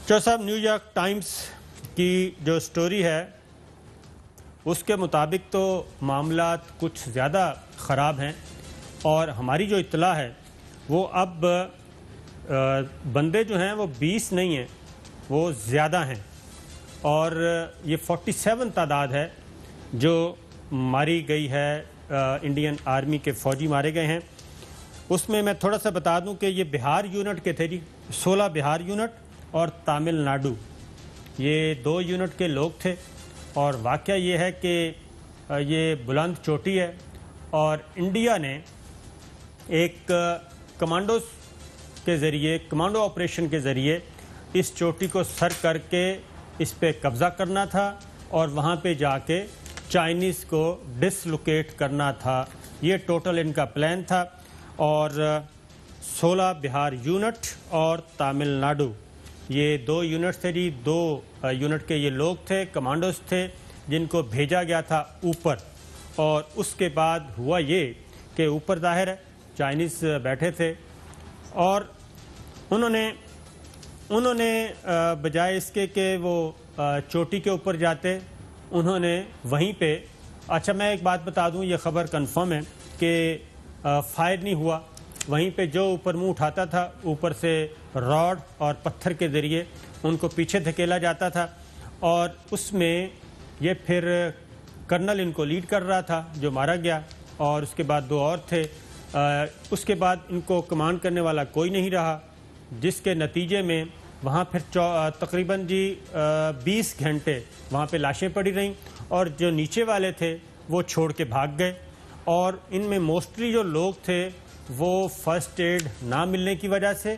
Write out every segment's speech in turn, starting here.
چو صاحب، new York Times کی جو سٹوری ہے اس کے مطابق تو معاملات کچھ زیادہ خراب ہیں، اور ہماری جو اطلاع ہے وہ اب بندے جو ہیں وہ 20 نہیں ہیں، وہ زیادہ ہیں، اور یہ 47 تعداد ہے جو ماری گئی ہے، انڈین آرمی کے فوجی مارے گئے ہیں۔ اس میں تھوڑا سا بتا دوں کہ یہ بہار یونٹ کے تھے جی، 16 بہار یونٹ اور تامل ناڈو، یہ 2 یونٹ کے لوگ تھے۔ اور واقعہ یہ ہے کہ یہ بلند چوٹی ہے، اور انڈیا نے ایک کمانڈو آپریشن کے ذریعے اس چوٹی کو سر کر کے اس پہ قبضہ کرنا تھا، اور وہاں پہ جا کے چائنیز کو ڈسلوکیٹ کرنا تھا۔ یہ ٹوٹل ان کا پلان تھا، اور 16 بہار یونٹ اور تامل ناڈو، یہ 2 یونٹ تھے جی، 2 یونٹ کے یہ لوگ تھے، کمانڈوز تھے، جن کو بھیجا گیا تھا اوپر۔ اور اس کے بعد ہوا یہ کہ اوپر ظاہر ہے چائنیز بیٹھے تھے، اور انہوں نے بجائے اس کے کہ وہ چوٹی کے اوپر جاتے، انہوں نے وہیں پہ، اچھا میں ایک بات بتا دوں، یہ خبر کنفرم ہے کہ فائر نہیں ہوا، وہیں پہ جو اوپر منہ اٹھاتا تھا اوپر سے راڈ اور پتھر کے ذریعے ان کو پیچھے دھکیلا جاتا تھا، اور اس میں یہ پھر کرنل ان کو لیڈ کر رہا تھا جو مارا گیا، اور اس کے بعد 2 اور تھے۔ اس کے بعد ان کو کمانڈ کرنے والا کوئی نہیں رہا، جس کے نتیجے میں وہاں پھر تقریباً 20 گھنٹے وہاں پہ لاشیں پڑی رہیں، اور جو نیچے والے تھے وہ چھوڑ کے بھاگ گئے، اور ان میں موسٹلی جو لوگ تھے وہ فرسٹ ایڈ نہ ملنے کی وجہ سے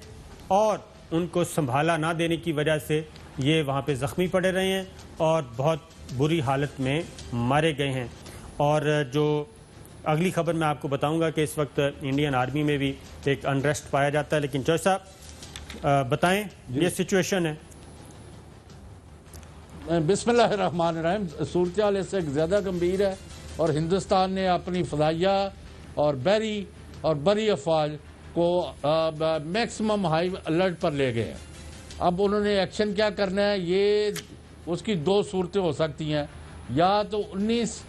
اور ان کو سنبھالا نہ دینے کی وجہ سے یہ وہاں پہ زخمی پڑے رہے ہیں، اور بہت بری حالت میں مارے گئے ہیں۔ اور جو اگلی خبر میں آپ کو بتاؤں گا کہ اس وقت انڈین آرمی میں بھی ایک انریسٹ پایا جاتا ہے، لیکن چوہے صاحب بتائیں یہ سچویشن ہے۔ بسم اللہ الرحمن الرحیم۔ صورتحال اس سے زیادہ گمبھیر ہے، اور ہندوستان نے اپنی فضائیہ اور بحری اور بری افواج کو میکسیمم ہائی الرٹ پر لے گئے ہیں۔ اب انہوں نے ایکشن کیا کرنا ہے، یہ اس کی 2 صورتیں ہو سکتی ہیں، یا تو 19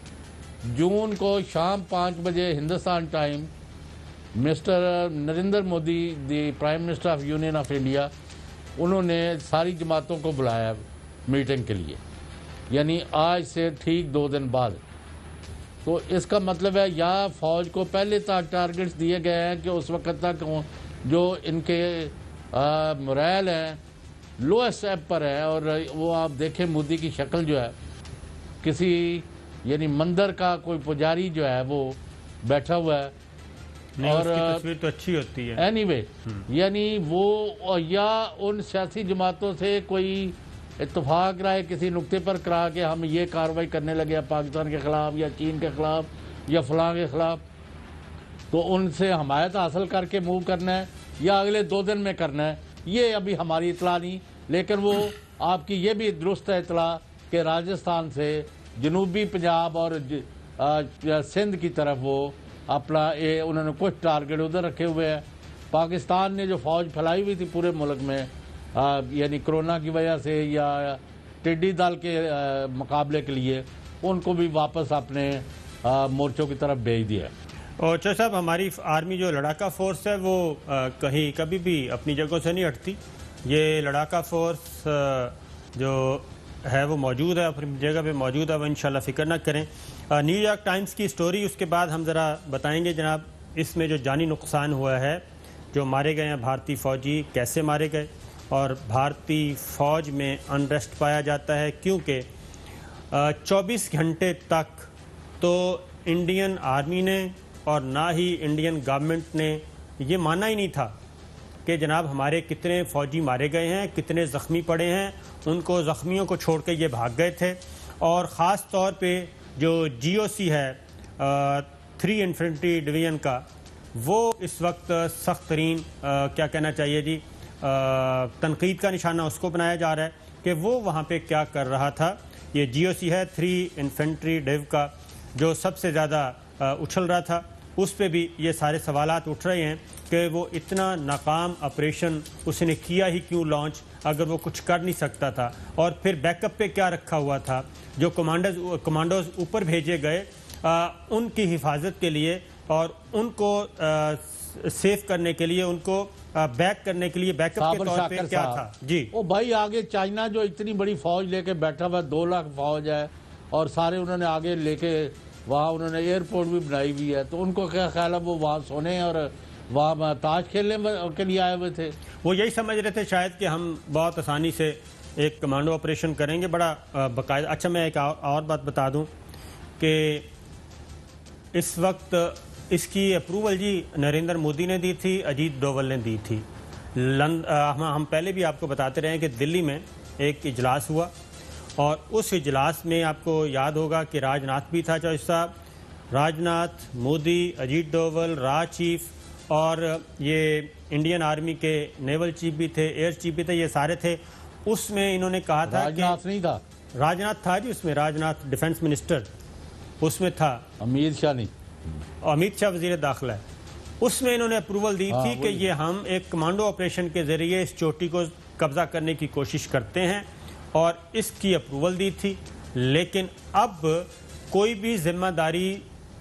جون کو شام 5 بجے Hindustan time mister Narendra Modi the prime minister of union of India, انہوں نے ساری جماعتوں کو بلایا میٹنگ کے لیے، یعنی آج سے ٹھیک 2 دن بعد۔ تو اس کا مطلب ہے یا فوج کو پہلے تک ٹارگٹس دیے گئے ہیں کہ اس وقت تک جو ان کے مورائل ہیں لوئسٹ ایپ پر ہے، اور وہ آپ دیکھیں مودی کی شکل جو ہے کسی یعنی مندر کا کوئی پجاری جو ہے وہ بیٹھا ہوا ہے، اور اس کی تصویر تو اچھی ہوتی ہے اینی وے، یعنی وہ یا ان سیاسی جماعتوں سے کوئی اتفاق رائے کسی نقطے پر کرا کہ ہم یہ کارروائی کرنے لگے پاکستان کے خلاف یا چین کے خلاف یا فلاں کے خلاف، تو ان سے حمایت حاصل کر کے موو کرنا ہے، یا اگلے 2 دن میں کرنا ہے، یہ ابھی ہماری اطلاع نہیں۔ لیکن وہ آپ کی یہ بھی درست اطلاع کہ راجستھان سے جنوبی پنجاب اور سندھ کی طرف وہ اپنا انہوں نے کچھ ٹارگٹ ادھر رکھے ہوئے ہیں۔ پاکستان نے جو فوج پھیلائی ہوئی تھی پورے ملک میں، یعنی کرونا کی وجہ سے یا ٹڈی دل کے مقابلے کے لیے، ان کو بھی واپس اپنے مورچوں کی طرف بھیج دیا ہے۔ اور چوہے صاحب، ہماری آرمی جو لڑاکا فورس ہے وہ کبھی بھی اپنی جگہوں سے نہیں ہٹتی۔ یہ لڑاکا فورس جو ہے وہ موجود ہے، اپنی جگہ پہ موجود ہے، وہ انشاءاللہ فکر نہ کریں۔ نیو یارک ٹائمز کی سٹوری اس کے بعد ہم ذرا بتائیں گے جناب، اس میں جو جانی نقصان ہوا ہے، جو مارے گئے ہیں بھارتی فوجی، کیسے مارے گئے، اور بھارتی فوج میں انریسٹ پایا جاتا ہے کیونکہ 24 گھنٹے تک تو انڈین آرمی نے اور نہ ہی انڈین گورنمنٹ نے یہ مانا ہی نہیں تھا کہ جناب ہمارے کتنے فوجی مارے گئے ہیں، کتنے زخمی پڑے ہیں۔ ان کو زخمیوں کو چھوڑ کے یہ بھاگ گئے تھے، اور خاص طور پہ جو GOC ہے 3 انفینٹری ڈویژن کا، وہ اس وقت سخت ترین کیا کہنا چاہیے جی، تنقید کا نشانہ اس کو بنایا جا رہا ہے کہ وہ وہاں پہ کیا کر رہا تھا۔ یہ GOC ہے 3 انفینٹری ڈیو کا، جو سب سے زیادہ اچھل رہا تھا، اس پہ بھی یہ سارے سوالات اٹھ رہے ہیں کہ وہ اتنا ناکام آپریشن اس نے کیا ہی کیوں لانچ، اگر وہ کچھ کر نہیں سکتا تھا؟ اور پھر بیک اپ پہ کیا رکھا ہوا تھا؟ جو کمانڈوز اوپر بھیجے گئے ان کی حفاظت کے لیے اور ان کو سیف کرنے کے لیے، ان کو بیک کرنے کے لیے بیک اپ کے طور پہ کیا تھا؟ جی وہ بھائی آگے چائنا جو اتنی بڑی فوج لے کے بیٹھا ہوا 2 لاکھ فوج ہے اور سارے انہوں نے آگے لے کے وہاں انہوں نے ایئرپورٹ بھی بنائی ہوئی ہے، تو ان کو کیا خیال ہے وہ وہاں سونے اور وہاں تاش کھیلنے کے لیے آئے ہوئے تھے؟ وہ یہی سمجھ رہے تھے شاید کہ ہم بہت آسانی سے ایک کمانڈو آپریشن کریں گے بڑا باقاعدہ۔ اچھا میں ایک اور بات بتا دوں کہ اس وقت اس کی اپروول جی نریندر مودی نے دی تھی، اجیت ڈوول نے دی تھی۔ ہم پہلے بھی آپ کو بتاتے رہے ہیں کہ دلی میں ایک اجلاس ہوا اور اس اجلاس میں آپ کو یاد ہوگا کہ راج ناتھ بھی تھا چوہدری صاحب، راج ناتھ، مودی، اجیت ڈوول، چیف اور یہ انڈین آرمی کے نیول چیف بھی تھے، ایئر چیف بھی تھے، یہ سارے تھے۔ اس میں انہوں نے کہا تھا کہ راج ناتھ نہیں تھا، راج ناتھ تھا جی، اس میں راج ناتھ ڈیفنس منسٹر اس میں تھا، امت شاہ نہیں، امیت شاہ وزیر داخلہ ہے۔ اس میں انہوں نے اپروول دی تھی کہ یہ ہم ایک کمانڈو آپریشن کے ذریعے اس چوٹی کو قبضہ کرنے کی کوشش کرتے ہیں اور اس کی اپروول دی تھی، لیکن اب کوئی بھی ذمہ داری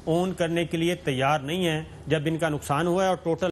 اون کرنے کے لیے تیار نہیں ہے جب ان کا نقصان ہوا ہے اور ٹوٹل